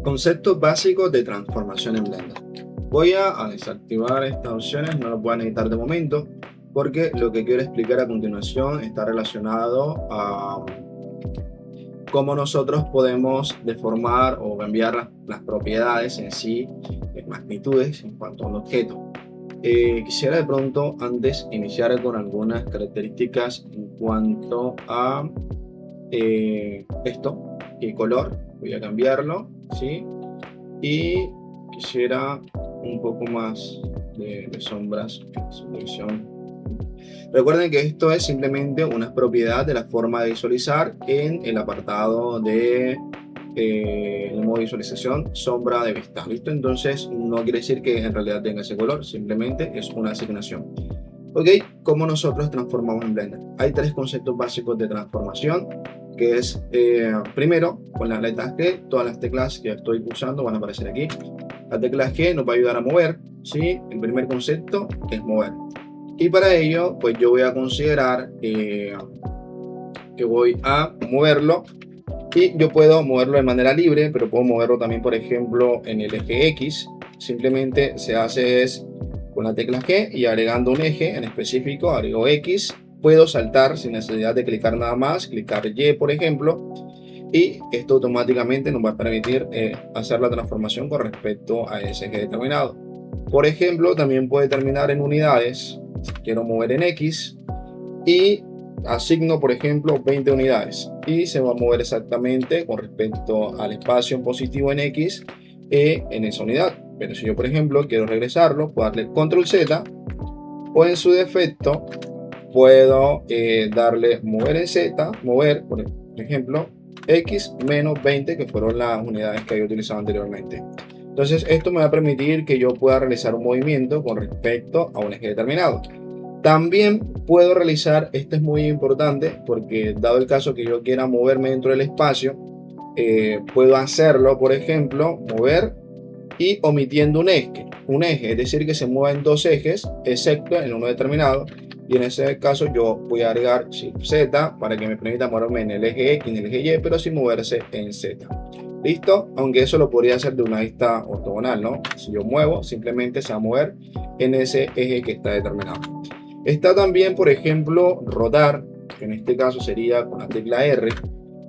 Conceptos básicos de transformación en Blender. Voy a desactivar estas opciones, no lo voy a necesitar de momento, porque lo que quiero explicar a continuación está relacionado a cómo nosotros podemos deformar o cambiar las propiedades en sí, magnitudes en cuanto a un objeto. Quisiera de pronto antes iniciar con algunas características en cuanto a esto, el color. Voy a cambiarlo, ¿sí? Y quisiera un poco más de sombras en su división. Recuerden que esto es simplemente una propiedad de la forma de visualizar en el apartado de el modo de visualización sombra de vista. ¿Listo? Entonces no quiere decir que en realidad tenga ese color, simplemente es una asignación. Ok, ¿cómo nosotros transformamos en Blender? Hay tres conceptos básicos de transformación, que es primero, con las letras G, todas las teclas que estoy usando van a aparecer aquí. La tecla G nos va a ayudar a mover, ¿sí? El primer concepto es mover. Y para ello, pues yo voy a considerar que voy a moverlo. Y yo puedo moverlo de manera libre, pero puedo moverlo también, por ejemplo, en el eje X. Simplemente se hace es con la tecla G y agregando un eje en específico, agrego X. Puedo saltar sin necesidad de clicar nada más, clicar Y, por ejemplo. Y esto automáticamente nos va a permitir hacer la transformación con respecto a ese eje determinado. Por ejemplo, también puede terminar en unidades. Si quiero mover en X y asigno, por ejemplo, 20 unidades y se va a mover exactamente con respecto al espacio positivo en X en esa unidad. Pero si yo, por ejemplo, quiero regresarlo, puedo darle control Z o en su defecto puedo darle mover en Z, mover, por ejemplo, X menos 20, que fueron las unidades que había utilizado anteriormente. Entonces esto me va a permitir que yo pueda realizar un movimiento con respecto a un eje determinado. También puedo realizar, esto es muy importante porque dado el caso que yo quiera moverme dentro del espacio, puedo hacerlo, por ejemplo, mover y omitiendo un eje, es decir, que se mueva en dos ejes, excepto en uno determinado. Y en ese caso yo voy a agregar Shift Z para que me permita moverme en el eje X y en el eje Y, pero sin moverse en Z. ¿Listo? Aunque eso lo podría hacer de una vista ortogonal, ¿no? Si yo muevo, simplemente se va a mover en ese eje que está determinado. Está también, por ejemplo, rotar, que en este caso sería con la tecla R.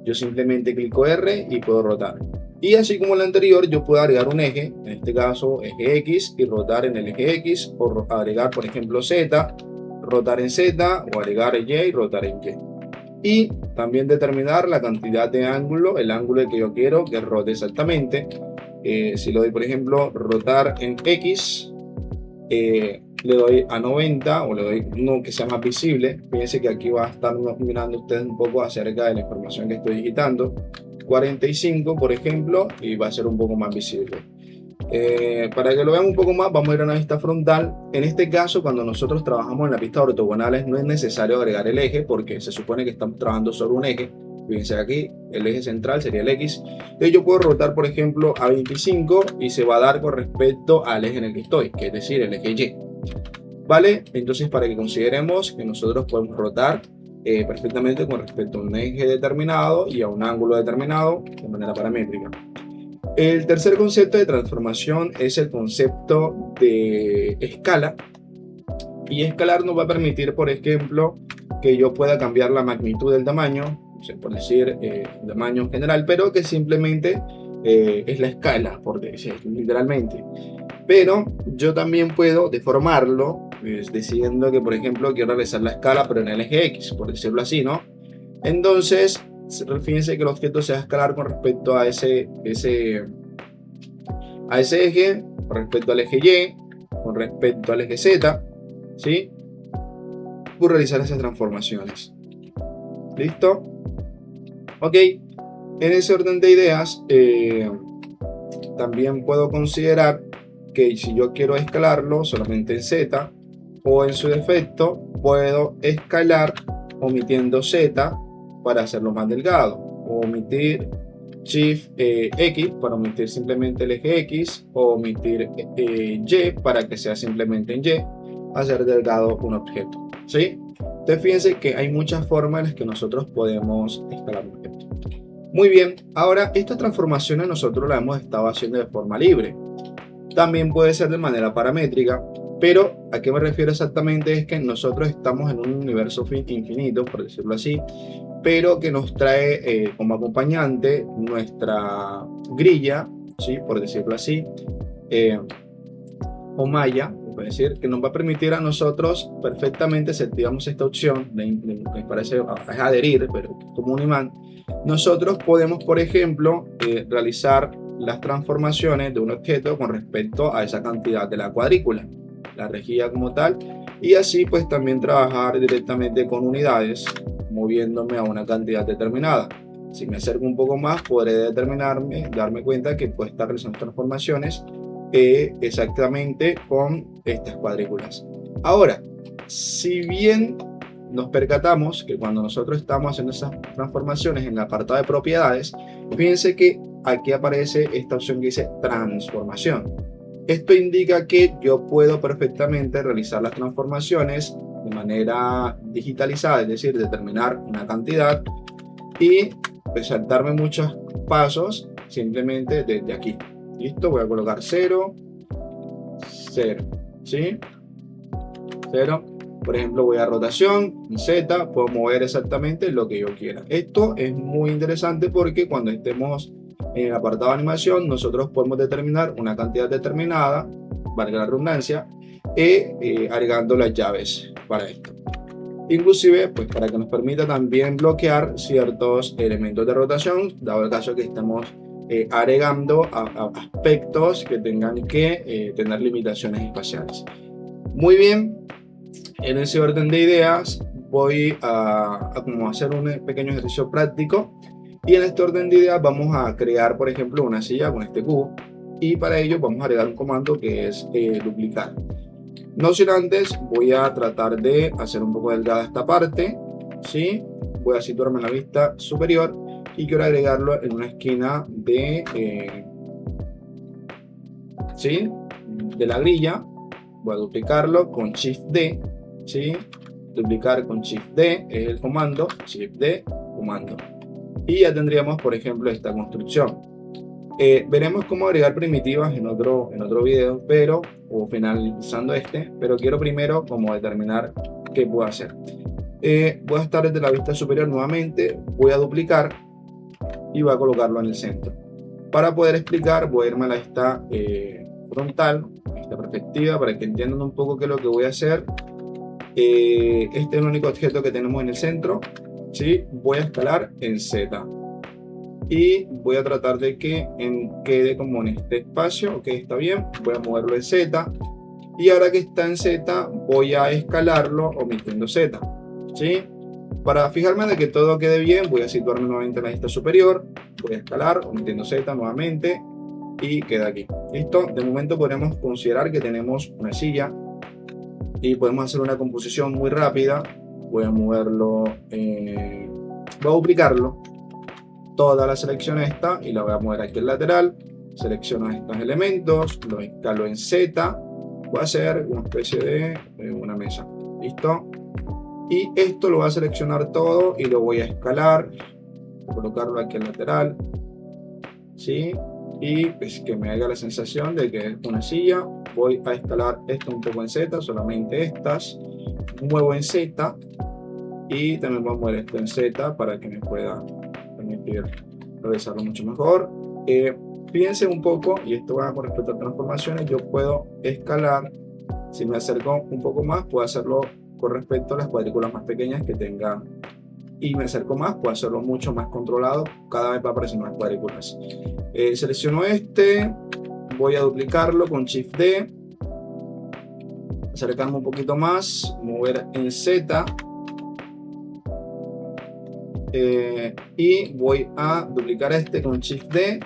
Yo simplemente clico R y puedo rotar. Y así como en la anterior, yo puedo agregar un eje, en este caso eje X, y rotar en el eje X, o agregar, por ejemplo, Z, rotar en Z, o agregar Y y rotar en Y. Y también determinar la cantidad de ángulo, el ángulo que yo quiero que rote exactamente. Si lo doy, por ejemplo, rotar en X, le doy a 90 o le doy uno que sea más visible. Fíjense que aquí va a estar mirando ustedes un poco acerca de la información que estoy digitando. 45, por ejemplo, y va a ser un poco más visible. Para que lo vean un poco más, vamos a ir a una vista frontal. En este caso, cuando nosotros trabajamos en la pista ortogonales, no es necesario agregar el eje porque se supone que estamos trabajando sobre un eje. Fíjense aquí, el eje central sería el X. Entonces yo puedo rotar, por ejemplo, a 25 y se va a dar con respecto al eje en el que estoy, que es decir, el eje Y. ¿Vale? Entonces, para que consideremos que nosotros podemos rotar perfectamente con respecto a un eje determinado y a un ángulo determinado de manera paramétrica. El tercer concepto de transformación es el concepto de escala. Y escalar nos va a permitir, por ejemplo, que yo pueda cambiar la magnitud del tamaño, por decir tamaño general, pero que simplemente es la escala, por decir, literalmente. Pero yo también puedo deformarlo, diciendo que, por ejemplo, quiero realizar la escala, pero en el eje X, por decirlo así, ¿no? Entonces, fíjense que el objeto se va a escalar con respecto a ese eje, con respecto al eje Y, con respecto al eje Z, ¿sí? Por realizar esas transformaciones. ¿Listo? Ok. En ese orden de ideas, también puedo considerar que si yo quiero escalarlo solamente en Z, o en su defecto puedo escalar omitiendo Z para hacerlo más delgado, o omitir Shift X para omitir simplemente el eje X, o omitir Y para que sea simplemente en Y, hacer delgado un objeto, ¿sí? Entonces fíjense que hay muchas formas en las que nosotros podemos escalar un objeto. Muy bien, ahora estas transformaciones nosotros las hemos estado haciendo de forma libre. También puede ser de manera paramétrica, pero ¿a qué me refiero exactamente? Es que nosotros estamos en un universo infinito, por decirlo así, pero que nos trae como acompañante nuestra grilla, ¿sí? Por decirlo así, eh, o malla, es decir, que nos va a permitir a nosotros perfectamente, si activamos esta opción, me parece es adherir, pero como un imán, nosotros podemos, por ejemplo, realizar las transformaciones de un objeto con respecto a esa cantidad de la cuadrícula, la rejilla como tal, y así pues también trabajar directamente con unidades, moviéndome a una cantidad determinada. Si me acerco un poco más, podré darme cuenta que puedo estar realizando transformaciones exactamente con estas cuadrículas. Ahora, si bien nos percatamos que cuando nosotros estamos haciendo esas transformaciones en el apartado de propiedades, fíjense que aquí aparece esta opción que dice transformación. Esto indica que yo puedo perfectamente realizar las transformaciones de manera digitalizada, es decir, determinar una cantidad y pues, saltarme muchos pasos simplemente desde aquí. Listo, voy a colocar 0, 0, ¿sí? 0. Por ejemplo, voy a rotación, Z, puedo mover exactamente lo que yo quiera. Esto es muy interesante porque cuando estemos en el apartado de animación, nosotros podemos determinar una cantidad determinada, valga la redundancia, agregando las llaves para esto. Inclusive, pues para que nos permita también bloquear ciertos elementos de rotación, dado el caso que estamos agregando a aspectos que tengan que tener limitaciones espaciales. Muy bien, en ese orden de ideas voy a como hacer un pequeño ejercicio práctico y en este orden de ideas vamos a crear, por ejemplo, una silla con este cubo y para ello vamos a agregar un comando que es duplicar. No sin antes voy a tratar de hacer un poco delgada esta parte, ¿sí? Voy a situarme en la vista superior y quiero agregarlo en una esquina ¿sí? De la grilla. Voy a duplicarlo con Shift D, ¿sí? Duplicar con Shift D es el comando, Shift D, comando. Y ya tendríamos, por ejemplo, esta construcción. Veremos cómo agregar primitivas en otro video, o finalizando pero quiero primero como determinar qué puedo hacer. Voy a estar desde la vista superior nuevamente, voy a duplicar y voy a colocarlo en el centro. Para poder explicar, voy a irme a la vista frontal, esta perspectiva, para que entiendan un poco qué es lo que voy a hacer. Este es el único objeto que tenemos en el centro, ¿sí? Voy a escalar en Z y voy a tratar de que quede como en este espacio. Ok, está bien, voy a moverlo en Z y ahora que está en Z voy a escalarlo omitiendo Z, ¿sí? Para fijarme de que todo quede bien, voy a situarme nuevamente en la vista superior, voy a escalar omitiendo Z nuevamente y queda aquí. Listo, de momento podemos considerar que tenemos una silla y podemos hacer una composición muy rápida. Voy a moverlo, voy a duplicarlo, toda la selección esta y la voy a mover aquí al lateral. Selecciono estos elementos, los escalo en Z, voy a hacer una especie de una mesa. Listo, y esto lo voy a seleccionar todo y lo voy a escalar, colocarlo aquí al lateral, ¿sí? Y pues que me haga la sensación de que es una silla. Voy a escalar esto un poco en Z, solamente estas, muevo en Z y también voy a mover esto en Z para que me pueda permitir realizarlo mucho mejor. Fíjense un poco, y esto va con respecto a transformaciones, yo puedo escalar, si me acerco un poco más, puedo hacerlo con respecto a las cuadrículas más pequeñas que tenga, y me acerco más, puedo hacerlo mucho más controlado, cada vez va apareciendo más cuadrículas. Selecciono voy a duplicarlo con Shift D, acercarme un poquito más, mover en Z, y voy a duplicar con Shift D.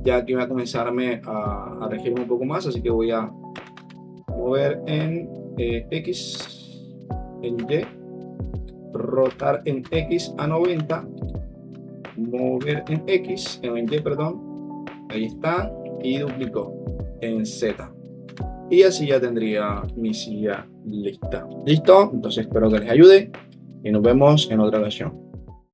Ya aquí va a comenzarme a regirme un poco más, así que voy a mover en X, en Y, rotar en X a 90, mover en X, en Y, perdón, ahí está, y duplico en Z. Y así ya tendría mi silla lista. ¿Listo? Entonces espero que les ayude y nos vemos en otra ocasión.